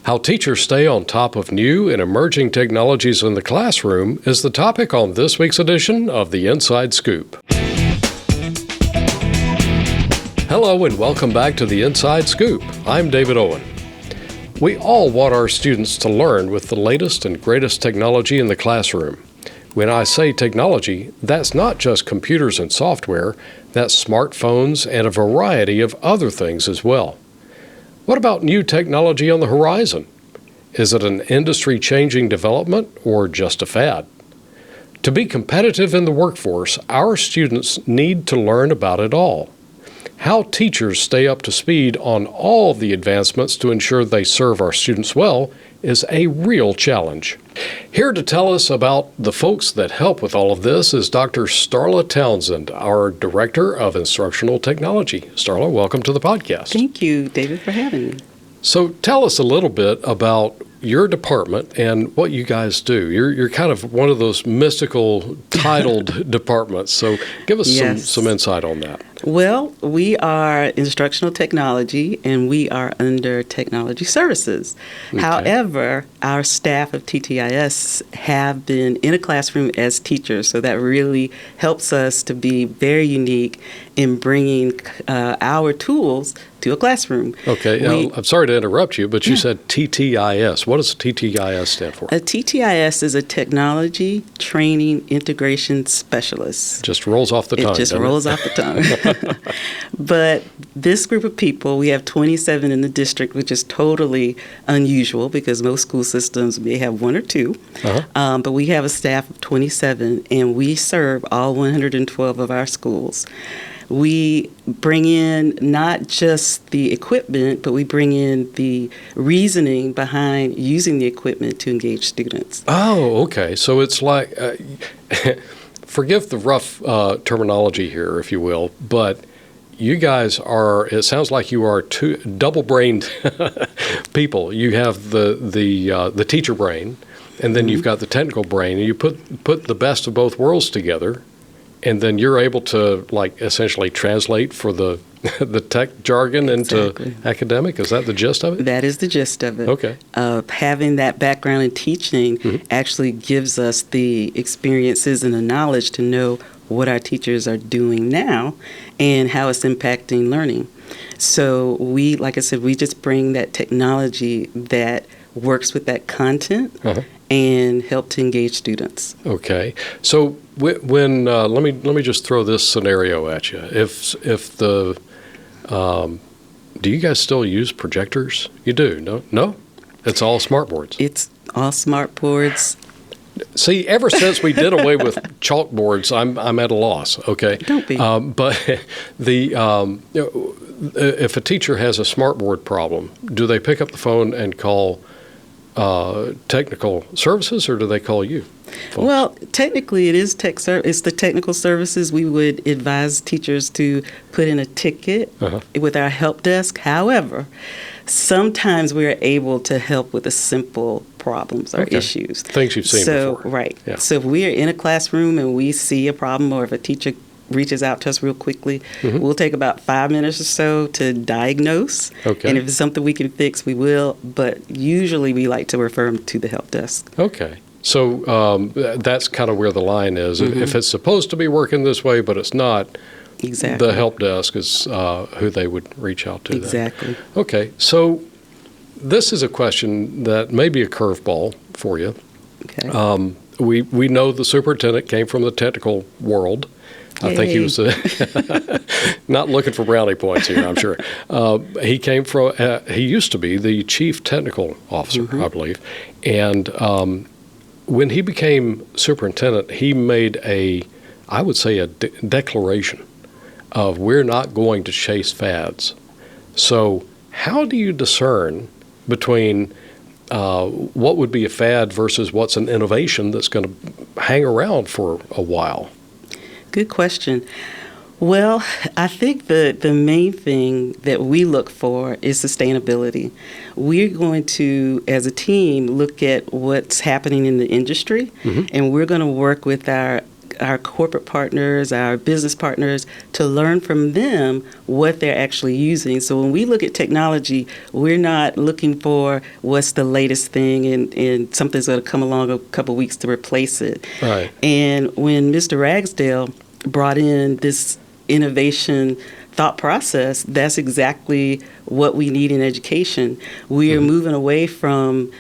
How teachers stay on top of new and emerging technologies in the classroom is the topic on this week's edition of the Inside Scoop. Hello and welcome back to the Inside Scoop. I'm David Owen. We all want our students to learn with the latest and greatest technology in the classroom. When I say technology, that's not just computers and software, that's smartphones and a variety of other things as well. What about new technology on the horizon? Is it an industry-changing development or just a fad? To be competitive in the workforce, our students need to learn about it all. How teachers stay up to speed on all the advancements to ensure they serve our students well is a real challenge. Here to tell us about the folks that help with all of this is Dr. Starla Townsend, our Director of Instructional Technology. Starla, welcome to the podcast. Thank you, David, for having me. So tell us a little bit about your department and what you guys do. You're kind of one of those mystical titled departments, so give us some insight on that. Well, we are Instructional Technology, and we are under Technology Services. Okay. However, our staff of TTIS have been in a classroom as teachers, so that really helps us to be very unique in bringing our tools to a classroom. Okay, I'm sorry to interrupt you, but you said TTIS. What does TTIS stand for? A TTIS is a Technology Training Integration Specialist. Just rolls off the tongue. It just rolls off the tongue. But this group of people, we have 27 in the district, which is totally unusual because most school systems may have one or two. But we have a staff of 27, and we serve all 112 of our schools. We bring in not just the equipment, but we bring in the reasoning behind using the equipment to engage students. Oh, okay. So it's like, forgive the rough terminology here, if you will, but you guys are, it sounds like you are two double-brained people. You have the teacher brain, and then you've got the technical brain, and you put the best of both worlds together. And then you're able to, like, essentially translate for the tech jargon into academic? Is that the gist of it? That is the gist of it. Okay. Having that background in teaching actually gives us the experiences and the knowledge to know what our teachers are doing now and how it's impacting learning. So we, like I said, we just bring that technology that works with that content and help to engage students. Okay. So when let me just throw this scenario at you. If the do you guys still use projectors? You do? No? It's all smart boards. It's all smart boards. See, ever since we did away with chalkboards, I'm at a loss. Okay. Don't be. But if a teacher has a smart board problem, do they pick up the phone and call technical services, or do they call you folks? Well, technically it is it's the technical services. We would advise teachers to put in a ticket with our help desk. However, sometimes we are able to help with the simple problems or issues. Things you've seen before. Right. Yeah. So if we are in a classroom and we see a problem, or if a teacher reaches out to us real quickly, we'll take about 5 minutes or so to diagnose. Okay. And if it's something we can fix, we will. But usually we like to refer them to the help desk. Okay. So that's kind of where the line is. If it's supposed to be working this way, but it's not, the help desk is who they would reach out to. Exactly. Then. Okay. So this is a question that may be a curveball for you. Okay. We know the superintendent came from the technical world. I think he was not looking for brownie points here, I'm sure. He came from, he used to be the chief technical officer, I believe. And when he became superintendent, he made I would say a declaration of we're not going to chase fads. So how do you discern between what would be a fad versus what's an innovation that's going to hang around for a while? Good question. Well, I think the main thing that we look for is sustainability. We're going to, as a team, look at what's happening in the industry, and we're going to work with our our corporate partners, our business partners, to learn from them what they're actually using. So when we look at technology, we're not looking for what's the latest thing and something's going to come along a couple weeks to replace it. Right. And when Mr. Ragsdale brought in this innovation thought process, that's exactly what we need in education. We are moving away from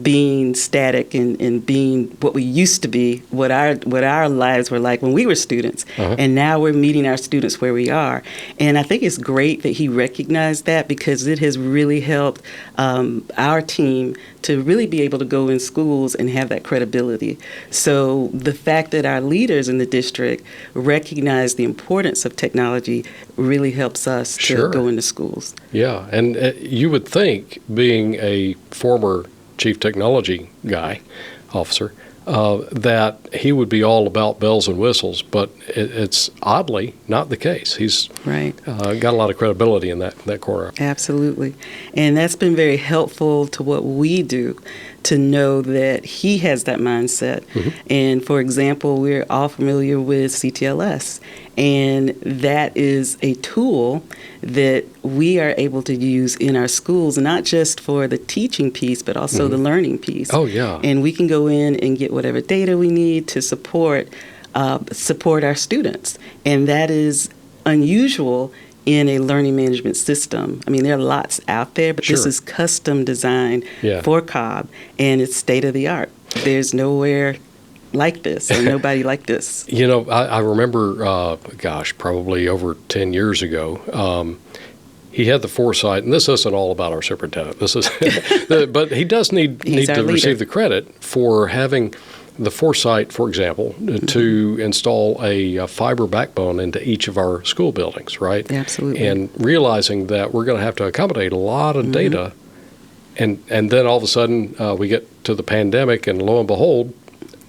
being static and being what we used to be, what our lives were like when we were students. And now we're meeting our students where we are. And I think it's great that he recognized that, because it has really helped our team to really be able to go in schools and have that credibility. So the fact that our leaders in the district recognize the importance of technology really helps us to go into schools. Yeah, and you would think, being a former chief technology officer, that he would be all about bells and whistles, but it's oddly not the case. He's got a lot of credibility in that corner. Absolutely. And that's been very helpful to what we do, to know that he has that mindset. And for example, we're all familiar with CTLS, and that is a tool that we are able to use in our schools, not just for the teaching piece, but also the learning piece. Oh, yeah. And we can go in and get whatever data we need to support our students. And that is unusual in a learning management system. I mean, there are lots out there, but this is custom designed for Cobb, and it's state of the art. There's nowhere like this, or nobody like this. You know, I remember, probably over 10 years ago, he had the foresight, and this isn't all about our superintendent. This is, but he does need to receive the credit for having the foresight, for example, to install a fiber backbone into each of our school buildings, right? Absolutely. And realizing that we're going to have to accommodate a lot of data, and then all of a sudden we get to the pandemic, and lo and behold,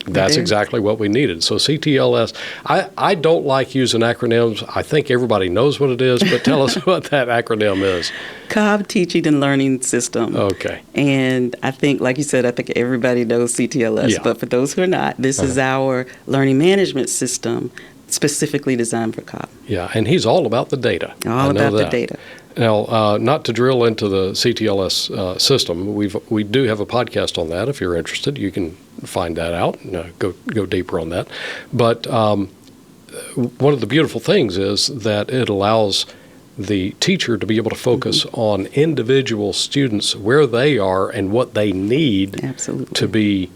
that's exactly what we needed. So CTLS, I don't like using acronyms. I think everybody knows what it is, but tell us what that acronym is. Cobb Teaching and Learning System. Okay. And I think, like you said, I think everybody knows CTLS. But for those who are not, this is our learning management system specifically designed for Cobb. Yeah, and he's all about the data. All about the data. Now, not to drill into the CTLS system, we do have a podcast on that. If you're interested, you can find that out and go deeper on that. But one of the beautiful things is that it allows the teacher to be able to focus on individual students, where they are and what they need to be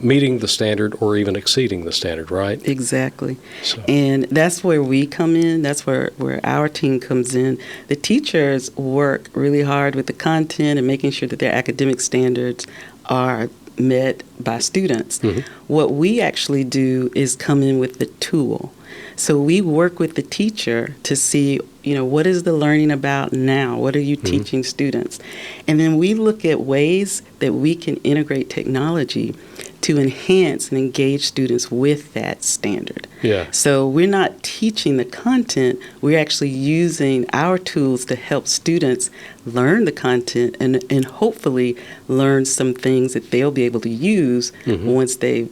meeting the standard or even exceeding the standard, right? Exactly. So. And that's where we come in. That's where our team comes in. The teachers work really hard with the content and making sure that their academic standards are met by students. What we actually do is come in with the tool. So we work with the teacher to see, what is the learning about now? What are you teaching students? And then we look at ways that we can integrate technology to enhance and engage students with that standard. So we're not teaching the content, we're actually using our tools to help students learn the content and hopefully learn some things that they'll be able to use once they've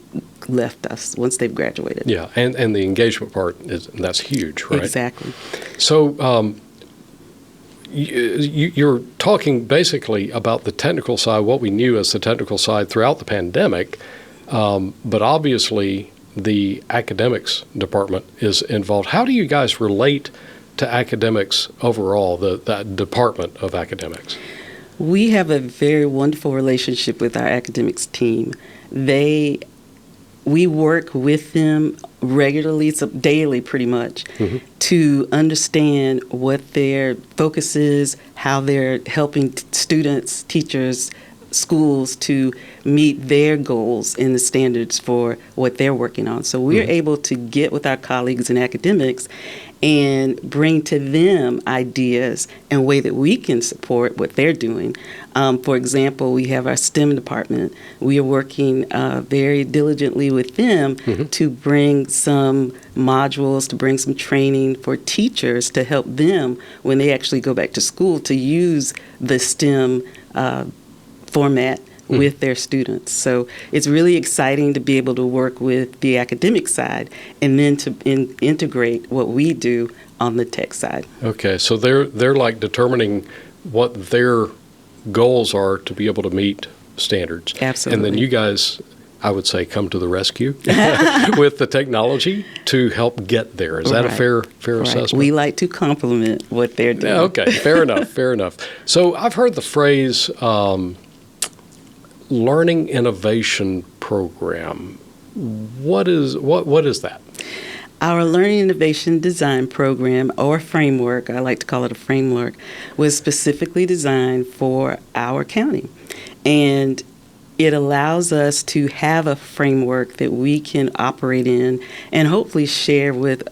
left us, once they've graduated. Yeah, and the engagement part, that's huge, right? Exactly. So you're talking basically about the technical side, what we knew as the technical side throughout the pandemic, but obviously the academics department is involved. How do you guys relate to academics overall, that department of academics? We have a very wonderful relationship with our academics team. We work with them regularly, so daily pretty much, to understand what their focus is, how they're helping students, teachers, schools to meet their goals and the standards for what they're working on. So we're able to get with our colleagues in academics and bring to them ideas and way that we can support what they're doing. For example, we have our STEM department. We are working very diligently with them to bring some modules, to bring some training for teachers to help them when they actually go back to school to use the STEM format with their students. So it's really exciting to be able to work with the academic side and then to integrate what we do on the tech side. Okay, so they're like determining what their goals are to be able to meet standards. Absolutely. And then you guys, I would say, come to the rescue with the technology to help get there. Is that a fair assessment? We like to complement what they're doing. Okay, fair enough. So I've heard the phrase learning innovation program. What is that? Our Learning Innovation Design Program, or framework, I like to call it a framework, was specifically designed for our county. And it allows us to have a framework that we can operate in and hopefully share with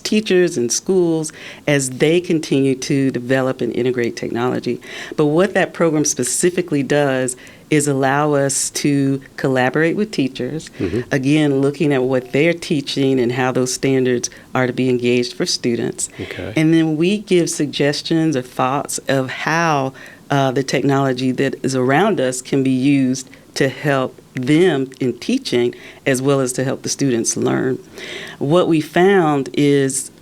teachers and schools as they continue to develop and integrate technology. But what that program specifically does is allow us to collaborate with teachers, again, looking at what they're teaching and how those standards are to be engaged for students. Okay. And then we give suggestions or thoughts of how the technology that is around us can be used to help them in teaching as well as to help the students learn. What we found is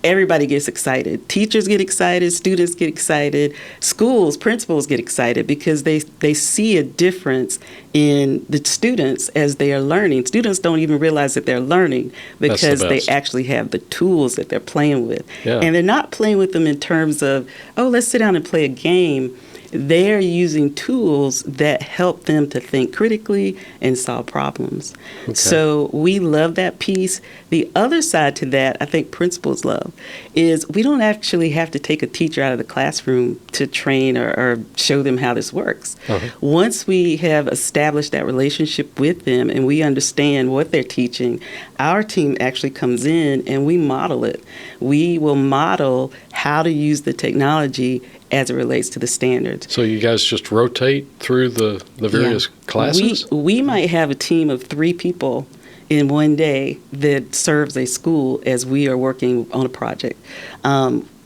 everybody gets excited. Teachers get excited, students get excited, schools, principals get excited because they see a difference in the students as they are learning. Students don't even realize that they're learning because they actually have the tools that they're playing with. Yeah. And they're not playing with them in terms of, oh, let's sit down and play a game. They're using tools that help them to think critically and solve problems. Okay. So we love that piece. The other side to that, I think principals love, is we don't actually have to take a teacher out of the classroom to train or show them how this works. Once we have established that relationship with them and we understand what they're teaching, our team actually comes in and we model it. We will model how to use the technology as it relates to the standards. So you guys just rotate through the various classes? We might have a team of 3 people in one day that serves a school as we are working on a project.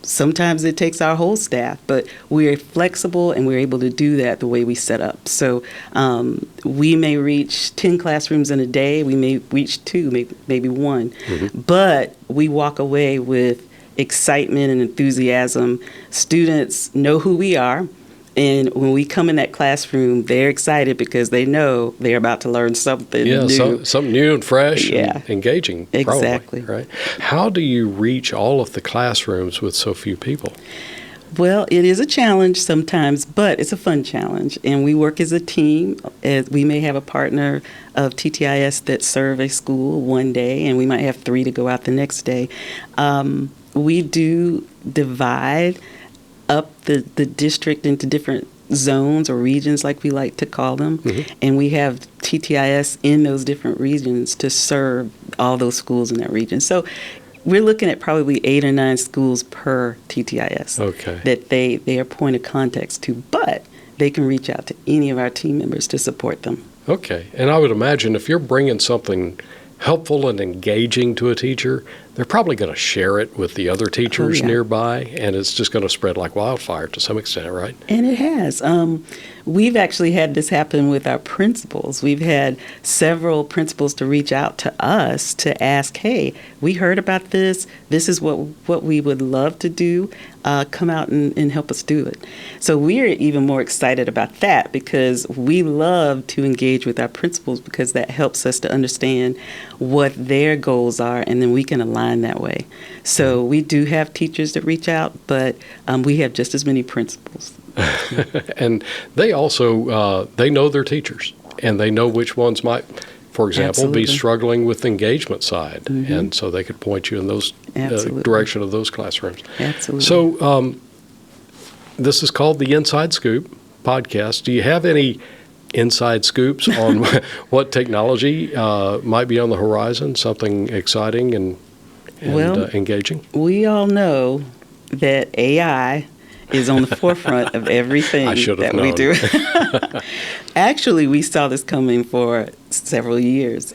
Sometimes it takes our whole staff, but we're flexible and we're able to do that the way we set up. So we may reach 10 classrooms in a day. We may reach 2, maybe 1. But we walk away with excitement and enthusiasm. Students know who we are. And when we come in that classroom, they're excited because they know they're about to learn something new. Something new and fresh and engaging. Exactly. Probably, right? How do you reach all of the classrooms with so few people? Well, it is a challenge sometimes, but it's a fun challenge. And we work as a team. We may have a partner of TTIS that serve a school one day, and we might have 3 to go out the next day. We do divide up the district into different zones or regions, like we like to call them. And we have TTIS in those different regions to serve all those schools in that region. So we're looking at probably 8 or 9 schools per TTIS that they are point of contacts to, but they can reach out to any of our team members to support them. Okay. And I would imagine if you're bringing something helpful and engaging to a teacher, they're probably going to share it with the other teachers nearby, and it's just going to spread like wildfire to some extent, right? And it has. We've actually had this happen with our principals. We've had several principals to reach out to us to ask, hey, we heard about this. This is what we would love to do. Come out and help us do it. So we're even more excited about that because we love to engage with our principals because that helps us to understand what their goals are, and then we can align that way. So we do have teachers that reach out, but we have just as many principals. And they also, they know their teachers, and they know which ones might, for example, be struggling with the engagement side. And so they could point you in those direction of those classrooms. Absolutely. So this is called the Inside Scoop podcast. Do you have any inside scoops on what technology might be on the horizon, something exciting and engaging? We all know that AI is on the forefront of everything that we do. Actually, we saw this coming for several years.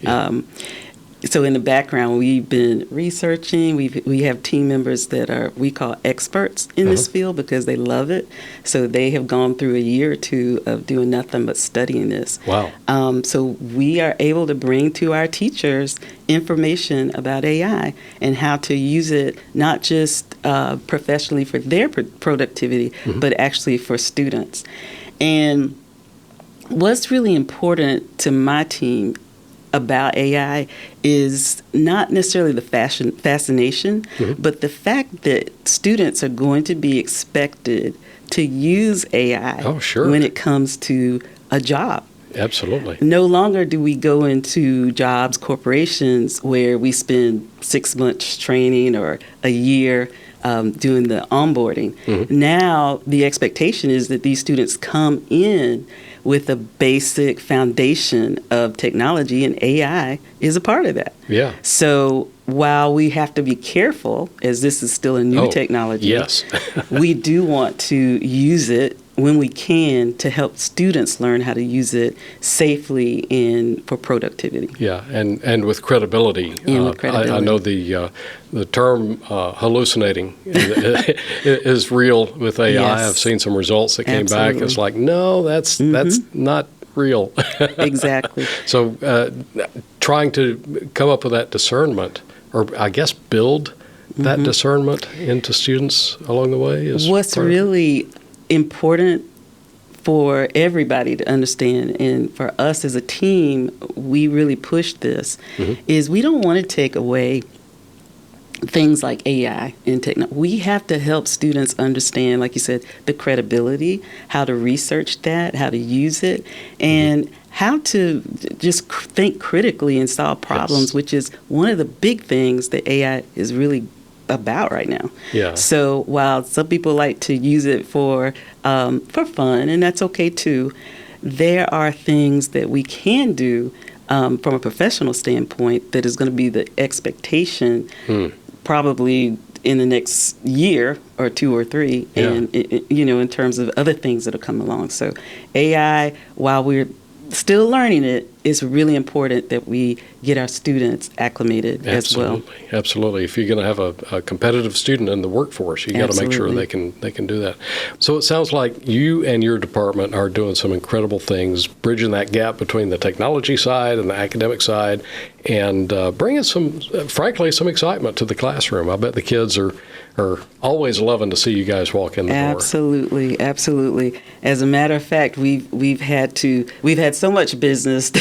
So in the background, we've been researching. We have team members that we call experts in this field because they love it. So they have gone through a year or two of doing nothing but studying this. Wow. So we are able to bring to our teachers information about AI and how to use it, not just professionally for their productivity, but actually for students. And what's really important to my team about AI is not necessarily the fascination, but the fact that students are going to be expected to use AI when it comes to a job. Absolutely. No longer do we go into jobs, corporations, where we spend 6 months training or a year doing the onboarding. Now, the expectation is that these students come in with a basic foundation of technology, and AI is a part of that. Yeah. So while we have to be careful, as this is still a new technology, yes. we do want to use it when we can to help students learn how to use it safely and for productivity. Yeah, and with credibility. I know the term hallucinating is real with AI. Yes. I've seen some results that came back. It's like, no, that's not real. Exactly. So trying to come up with that discernment, or I guess build that discernment into students along the way is what's really important for everybody to understand, and for us as a team, we really push this, is we don't want to take away things like AI and technology. We have to help students understand, like you said, the credibility, how to research that, how to use it, and how to just think critically and solve problems, which is one of the big things that AI is really about right now. Yeah. So while some people like to use it for fun, and that's okay too, there are things that we can do from a professional standpoint that is going to be the expectation probably in the next year or 2 or 3, and in terms of other things that will come along. So AI, while we're still learning it, it's really important that we get our students acclimated as well. Absolutely. If you're going to have a competitive student in the workforce, you got to make sure they can do that. So it sounds like you and your department are doing some incredible things, bridging that gap between the technology side and the academic side, and bringing some excitement to the classroom. I bet the kids are always loving to see you guys walk in the door. Absolutely. As a matter of fact, we've had so much business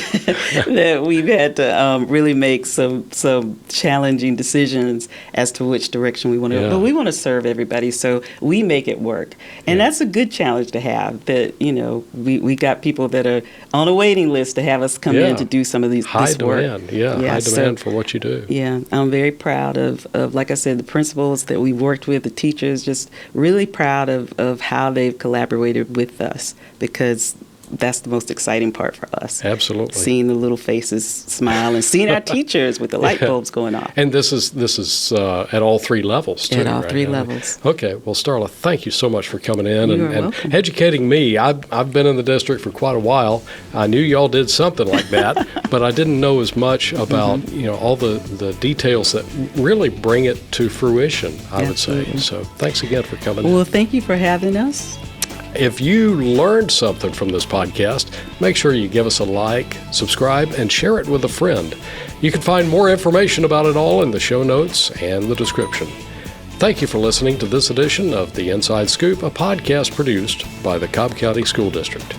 that we've had to really make some challenging decisions as to which direction we want to go. But we want to serve everybody, so we make it work. And that's a good challenge to have, that, we got people that are on a waiting list to have us come in to do some of this work. High demand for what you do. Yeah, I'm very proud of, like I said, the principals that we worked with, the teachers, just really proud of how they've collaborated with us, because that's the most exciting part for us. Absolutely. Seeing the little faces smile and seeing our teachers with the light bulbs going off. And this is at all 3 levels, too. At all 3 levels. Okay. Well, Starla, thank you so much for coming in and educating me. I've been in the district for quite a while. I knew y'all did something like that, but I didn't know as much about all the details that really bring it to fruition, I would say. So thanks again for coming in. Well, thank you for having us. If you learned something from this podcast, make sure you give us a like, subscribe, and share it with a friend. You can find more information about it all in the show notes and the description. Thank you for listening to this edition of The Inside Scoop, a podcast produced by the Cobb County School District.